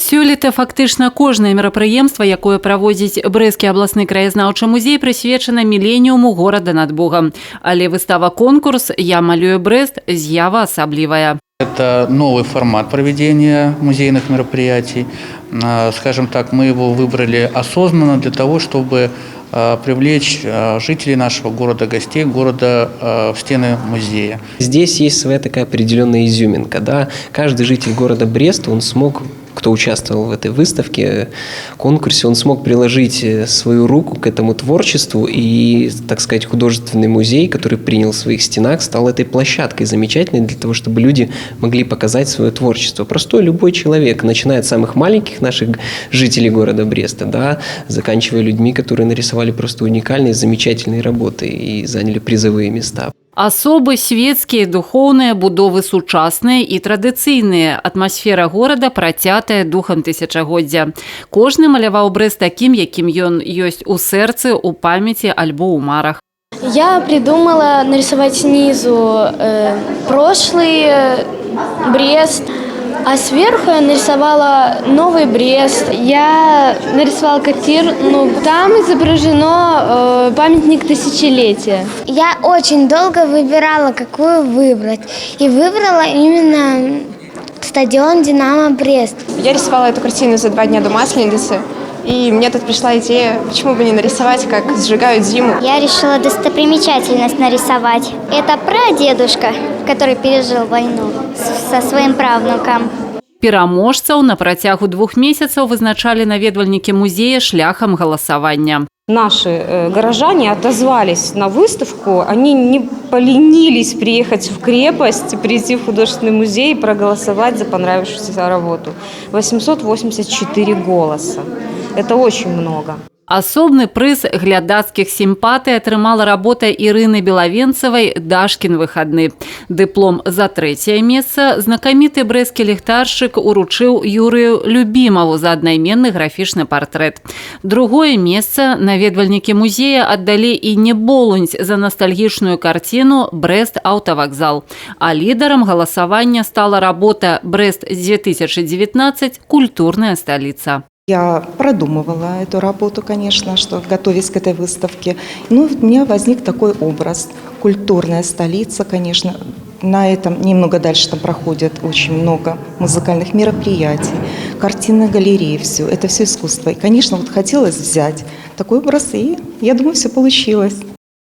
Сёлета фактычна кожнае мерапрыемства, якое праводзіць Брэсцкі абласны краязнаўчы музей, прысвечана міленіуму горада над Богом. Але выстава-конкурс «Я малюю Брест» з'ява асаблівая. Это новый формат проведения музейных мероприятий. Скажем так, мы его выбрали осознанно для того, чтобы привлечь жителей нашего города, гостей города в стены музея. Здесь есть своя такая определенная изюминка. Да? Каждый житель города Бреста, он смог, кто участвовал в этой выставке, конкурсе, он смог приложить свою руку к этому творчеству, и, так сказать, художественный музей, который принял в своих стенах, стал этой площадкой замечательной для того, чтобы люди могли показать свое творчество. Простой любой человек, начиная от самых маленьких наших жителей города Бреста, да, заканчивая людьми, которые нарисовали просто уникальные, замечательные работы и заняли призовые места. Асобы светскія, духоўныя, будовы сучасныя і традыцыйныя. Атмасфера горада працятая духам тысячагоддзя. Кожны маляваў Брэст такім, якім ён ёсць у сэрцы, у памяці альбо ў марах. Я придумала нарисовать снизу прошлый Брест, а сверху я нарисовала новый Брест. Я нарисовала картину, там изображено памятник тысячелетия. Я очень долго выбирала, какую выбрать. И выбрала именно стадион «Динамо Брест». Я рисовала эту картину за 2 дня до Масленицы. И мне тут пришла идея, почему бы не нарисовать, как сжигают зиму. Я решила достопримечательность нарисовать. Это прадедушка, который пережил войну со своим правнуком. Пераможцаў на працягу 2 месяцаў вызначалі наведвальнікі музея шляхам галасавання. Наши горожане отозвались на выставку, они не поленились приехать в крепость, прийти в художественный музей и проголосовать за понравившуюся работу. 884 голоса. Это очень много. Асобны прыз глядацкіх сімпатый атрымала работа Ірыны Белавенцавай «Дашкін выхадны». Дыплом за 3е месца знакаміты брэсцкі ліхтаршчык уручыў Юрыю Любімаву за аднайменны графічны партрэт. 2е месца наведвальнікі музея аддалі Інне Болунць за ностальгічную карціну «Брэст аўтавакзал». А лідарам галасавання стала работа «Брэст 2019. Культурная столица». Я продумывала эту работу, конечно, что готовясь к этой выставке. Ну, у меня возник такой образ. Культурная столица, конечно. На этом немного дальше там проходят очень много музыкальных мероприятий, картинные галереи, все. Это все искусство. И, конечно, вот хотелось взять такой образ, и я думаю, все получилось.